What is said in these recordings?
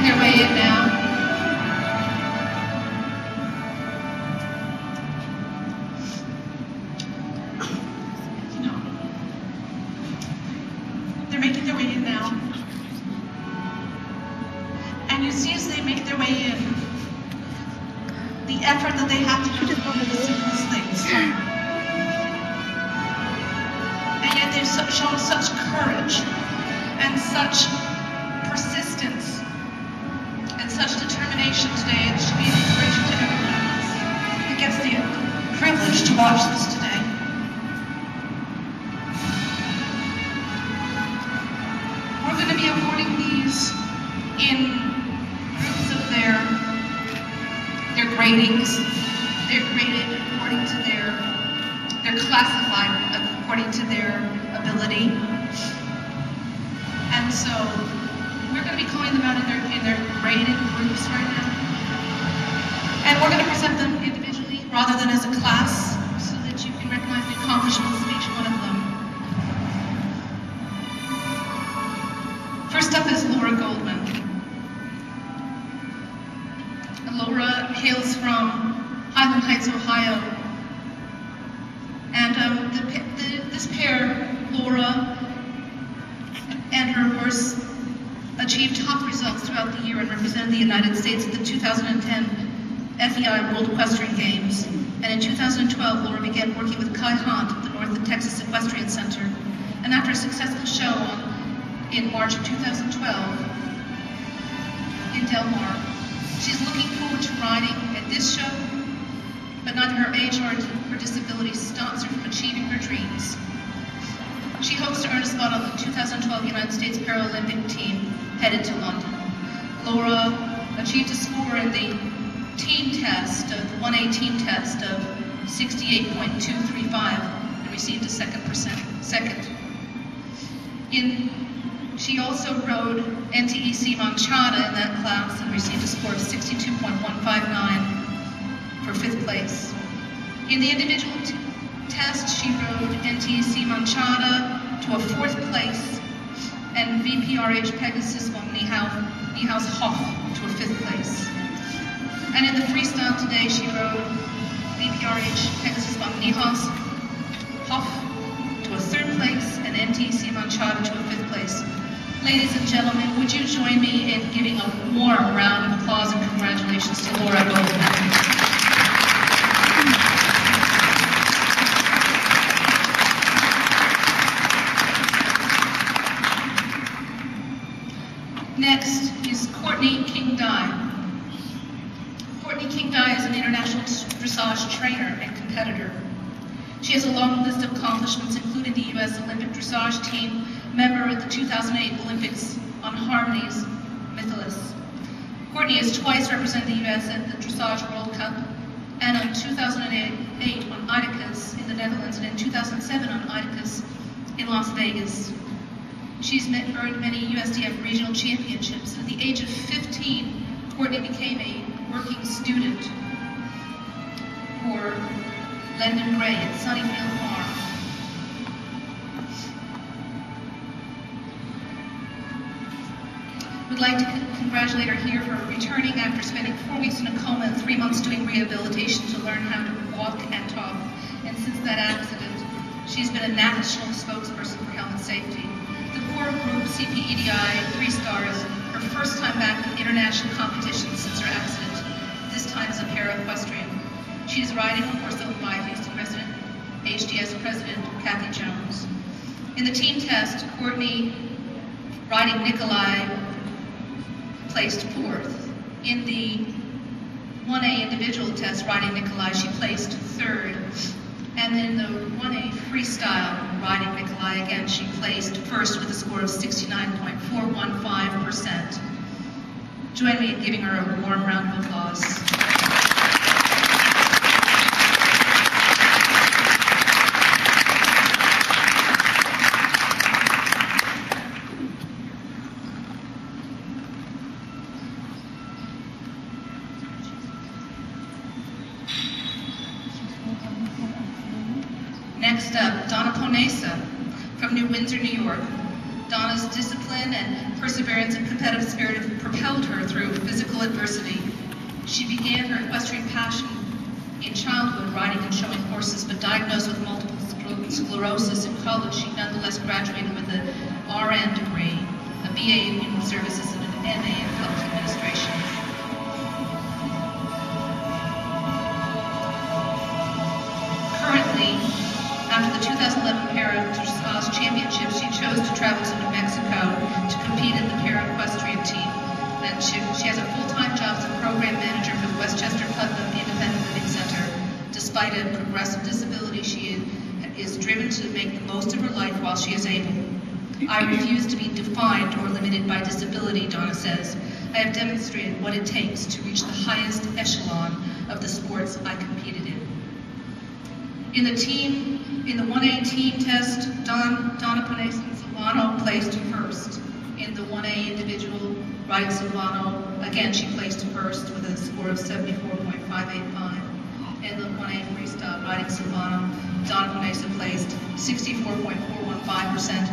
their way in now. They're making their way in now. And you see as they make their way in, the effort that they have to go through to do these things. And yet they've shown such courage and such persistence and such determination today. It should be an inspiration to everyone else who gets the privilege to watch this today. We're going to be awarding these in groups of their gradings. They're graded according to they're classified according to their ability. And so we're going to be calling them out in their graded groups right now. And we're going to present them individually rather than as a class so that you can recognize the accomplishments of each one of them. First up is Laura Goldman. Laura hails from Highland Heights, Ohio. And this pair, Laura and her horse, achieved top results throughout the year and represented the United States at the 2010 FEI World Equestrian Games. And in 2012, Laura began working with Kai Hunt at the North Texas Equestrian Center. And after a successful show in March of 2012 in Del Mar, she's looking forward to riding at this show, but neither her age nor her disability stops her from achieving her dreams. She hopes to earn a spot on the 2012 United States Paralympic team headed to London. Laura achieved a score in the team test, the 1A team test of 68.235 and received a second. She also rode NTEC Manchada in that class and received a score of 62.159 for 5th place. In the individual test, she rode NTEC Manchada to a 4th place and VPRH Pegasus von Niehaus Hoff to a 5th place. And in the freestyle today, she rode VPRH Pegasus von Niehaus Hoff to a 3rd place and NTEC Manchada to a 5th place. Ladies and gentlemen, would you join me in giving a warm round of applause and congratulations to Laura Goldman. Next is Courtney King-Dye. Courtney King-Dye is an international dressage trainer and competitor. She has a long list of accomplishments, including the U.S. Olympic dressage team, member at the 2008 Olympics on Harmony's Mythilus. Courtney has twice represented the U.S. at the Dressage World Cup, and in 2008 on Idicus in the Netherlands, and in 2007 on Idicus in Las Vegas. She's earned many USDF regional championships. At the age of 15, Courtney became a working student for Lyndon Gray at Sunnyfield Farm. We'd like to congratulate her here for returning after spending 4 weeks in a coma and 3 months doing rehabilitation to learn how to walk and talk. And since that accident, she's been a national spokesperson for health and safety. The core group CPEDI 3 stars, her first time back in international competition since her accident, this time as a para-equestrian. She is riding a horse owned by Houston resident HDS President Kathy Jones. In the team test, Courtney, riding Nikolai, placed 4th. In the 1A individual test, riding Nikolai, she placed 3rd. And in the 1A freestyle, riding Nikolai, again, she placed 1st with a score of 69.415%. Join me in giving her a warm round of applause. Next up, Donna Ponesa from New Windsor, New York. Donna's discipline and perseverance and competitive spirit have propelled her through physical adversity. She began her equestrian passion in childhood, riding and showing horses, but diagnosed with multiple sclerosis in college, she nonetheless graduated with an RN degree, a BA in Human Services, and an MA in Public Administration. Currently, after the 2011 Para-Dressage Championships, she chose to travel to New Mexico to compete in the Para-Equestrian team. And she has a full-time job as a program manager for the Westchester Putnam Independent Living Center. Despite a progressive disability, she is driven to make the most of her life while she is able. I refuse to be defined or limited by disability, Donna says. I have demonstrated what it takes to reach the highest echelon of the sports I competed in. In the 1A team test, Donna Panay-Silvano placed first. In the 1A individual riding Silvano, again she placed first with a score of 74.585. In the 1A freestyle riding Silvano, Donna Panay-Silvano placed 64.415%.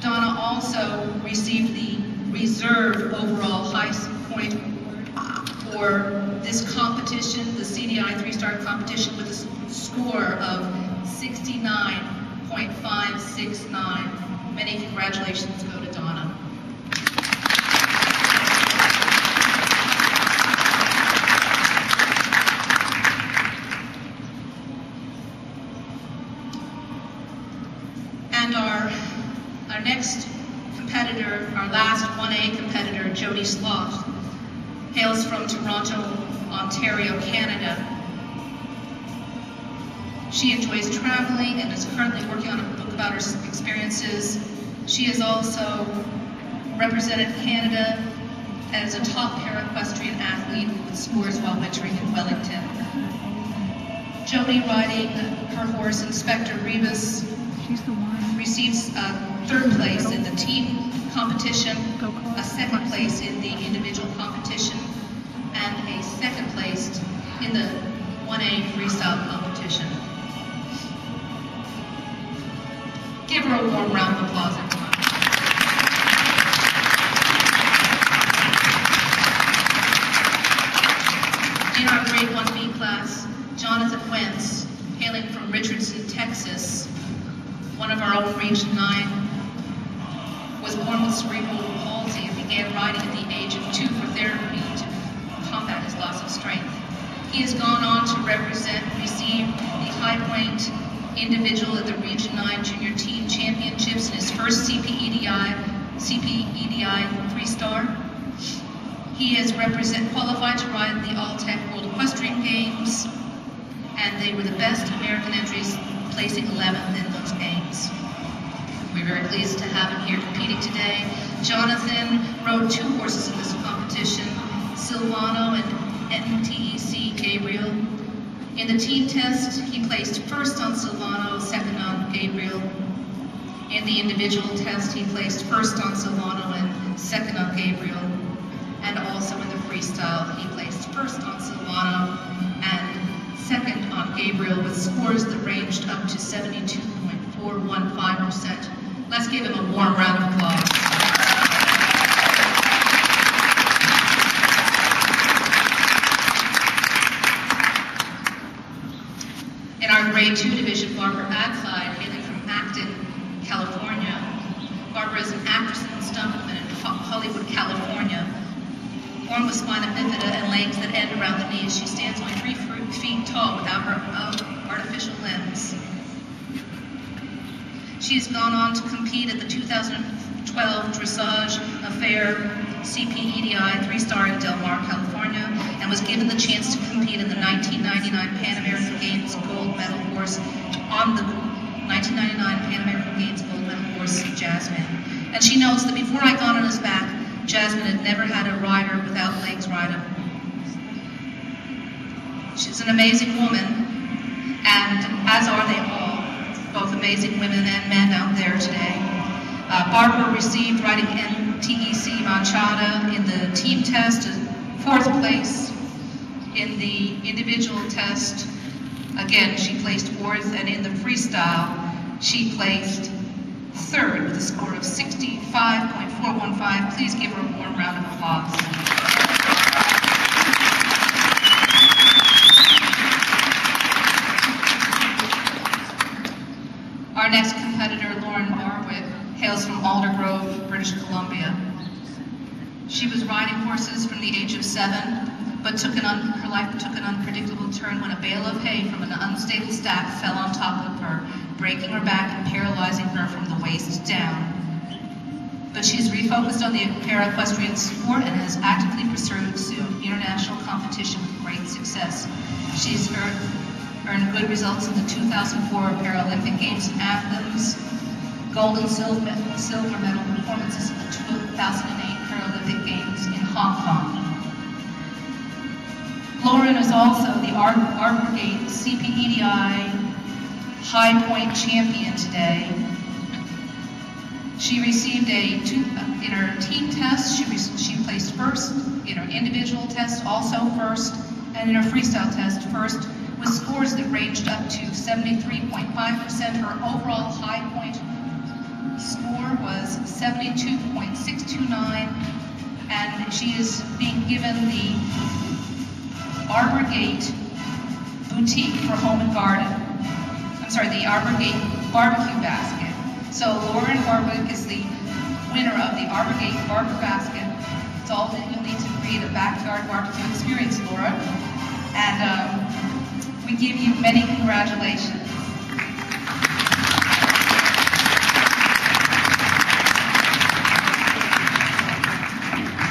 Donna also received the reserve overall highest point for this competition, the CDI three-star competition, with a score of 69.569. Many congratulations go to Donna. And our next competitor, our last 1A competitor, Jody Sloth, hails from Toronto, Ontario, Canada. She enjoys traveling and is currently working on a book about her experiences. She has also represented Canada as a top para-equestrian athlete with scores while wintering in Wellington. Jody, riding her horse, Inspector Rebus, receives third place in the team competition, a second place in the individual competition, and a second place in the 1A freestyle competition. Give her a warm round of applause, everyone. In our grade 1B class, Jonathan Wentz, hailing from Richardson, Texas, one of our own Region 9, was born with cerebral palsy and began riding at the age of 2 for therapy to combat his loss of strength. He has gone on to receive the High Point individual at the Region 9 Junior Team Championships in his first CPEDI 3-star. He is qualified to ride the All-Tech World Equestrian Games, and they were the best American entries, placing 11th in those games. We're very pleased to have him here competing today. Jonathan rode 2 horses in this competition, Silvano and NTEC Gabriel. In the team test, he placed first on Silvano, second on Gabriel. In the individual test, he placed first on Silvano and second on Gabriel. And also in the freestyle, he placed first on Silvano and second on Gabriel, with scores that ranged up to 72.415%. Let's give him a warm round of applause. In our grade 2 division, Barbara Adclyde, hailing from Acton, California. Barbara is an actress and stuntwoman in Hollywood, California. Born with spina bifida and legs that end around the knees, she stands only 3 feet tall without her artificial limbs. She has gone on to compete at the 2012 Dressage Affair CPEDI 3-star in Del Mar, California, and was given the chance to compete in the 1999 Pan American Games gold medal horse on the 1999 Pan American Games gold medal horse, Jasmine. And she notes that before I got on his back, Jasmine had never had a rider without legs rider. She's an amazing woman, and as are they all, both amazing women and men out there today. Barbara received riding NTEC Machada in the team test, 4th place. In the individual test, again, she placed 4th, and in the freestyle, she placed third with a score of 65.415. Please give her a warm round of applause. Our next competitor, Lauren Barwick, hails from Aldergrove, British Columbia. She was riding horses from the age of 7, but her life took an unpredictable turn when a bale of hay from an unstable stack fell on top of her, breaking her back and paralyzing her from the waist down. But she's refocused on the para-equestrian sport and has actively pursued international competition with great success. She's earned good results in the 2004 Paralympic Games in Athens, gold and silver medal performances in the 2008 Paralympic Games in Hong Kong. Lauren is also the Arbor Gate CPEDI High Point champion today. She received in her team test, she placed first, in her individual test also first, and in her freestyle test first, with scores that ranged up to 73.5%. Her overall high point score was 72.629, and she is being given the Arbor Gate Boutique for Home and Garden. I'm sorry, the Arbor Gate Barbecue Basket. So Lauren Barwick is the winner of the Arbor Gate Barbecue Basket. It's all that you'll need to create a backyard barbecue experience, Laura. And we give you many congratulations.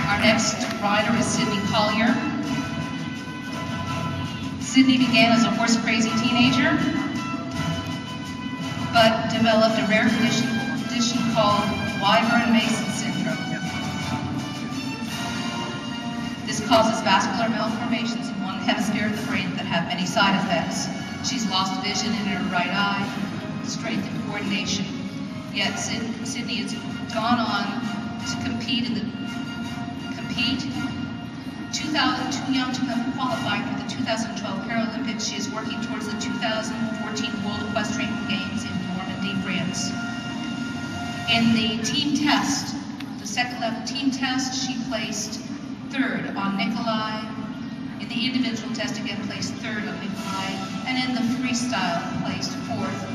Our next rider is Sydney Collier. Sydney began as a horse-crazy teenager, but developed a rare condition called Wyburn-Mason syndrome. This causes vascular malformations in one hemisphere of the brain that have many side effects. She's lost vision in her right eye, strength and coordination. Yet Sydney has gone on to compete too young to have qualified for the 2012 Paralympics. She is working towards the 2014 World Equestrian Games in Normandy, France. In the team test, the second level team test, she placed third on Nikolai. In the individual test, again, placed third on Nikolai. And in the freestyle, placed fourth.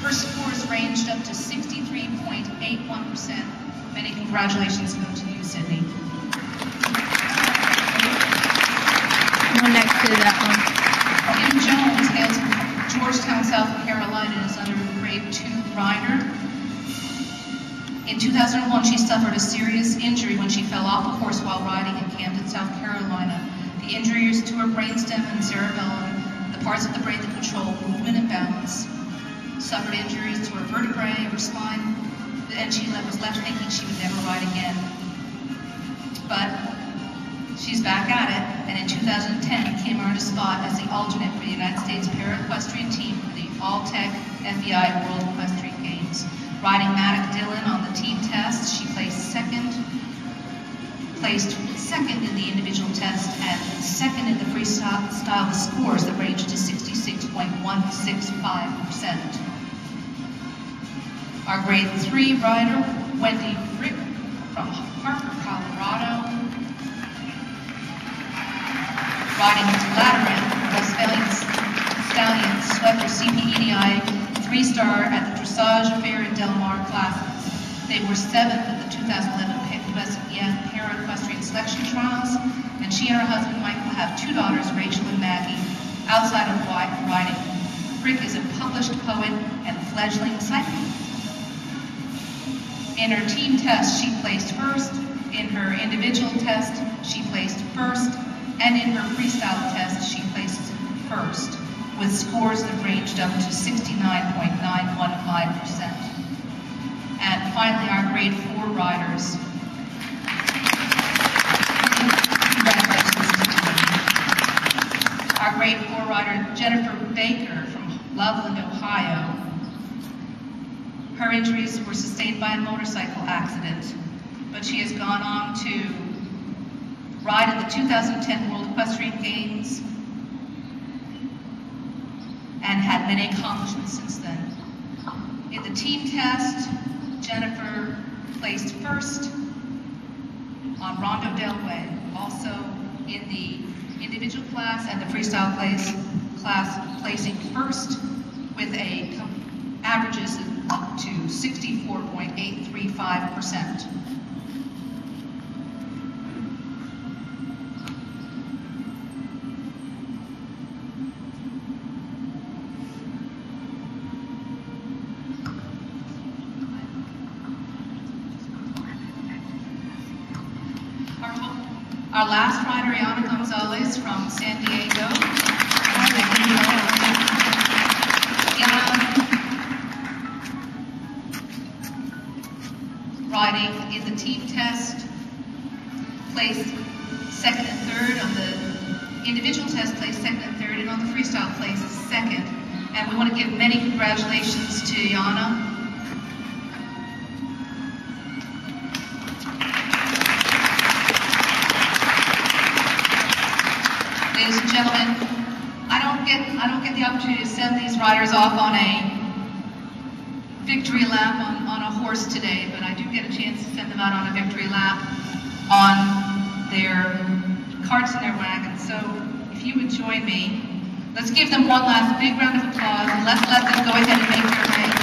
Her scores ranged up to 63.81%. Many congratulations go to you, Sydney. Next to that one. Kim Jones hails from Georgetown, South Carolina, and is under grade 2 rider. In 2001, she suffered a serious injury when she fell off a horse while riding in Camden, South Carolina. The injury is to her brainstem and cerebellum, the parts of the brain that control movement and balance. Suffered injuries to her vertebrae, her spine, and she was left thinking she would never ride again. But she's back at it, and in 2010, Kim earned a spot as the alternate for the United States Para-Equestrian team for the All-Tech FEI World Equestrian Games. Riding Maddox Dillon on the team test, she placed second in the individual test, and second in the freestyle with scores that ranged to 66.165%. Our grade 3 rider, Wendy Frick from Harper, Colorado, riding Lateran, Stallions swept her CPEDI 3-star at the Dressage Fair in Del Mar classes. They were 7th at the 2011 Para-Equestrian Selection Trials, and she and her husband Michael have 2 daughters, Rachel and Maggie. Outside of riding, Frick is a published poet and fledgling cyclist. In her team test, she placed first. In her individual test, she placed first. And in her freestyle test, she placed first, with scores that ranged up to 69.915%. And finally, our grade 4 riders. Congratulations to you. Our grade 4 rider, Jennifer Baker from Loveland, Ohio. Her injuries were sustained by a motorcycle accident, but she has gone on to ride in the 2010 World Equestrian Games and had many accomplishments since then. In the team test, Jennifer placed first on Rondo Del Way. Also in the individual class and the freestyle class, placing first with averages up to 64.835%. Our last rider, Yana Gonzalez from San Diego. Riding in the team test, placed second and third. On the individual test, placed second and third, and on the freestyle, placed second. And we want to give many congratulations to Yana. Ladies and gentlemen, I don't get the opportunity to send these riders off on a victory lap on a horse today, but I do get a chance to send them out on a victory lap on their carts and their wagons. So if you would join me, let's give them one last big round of applause, and let's let them go ahead and make their way.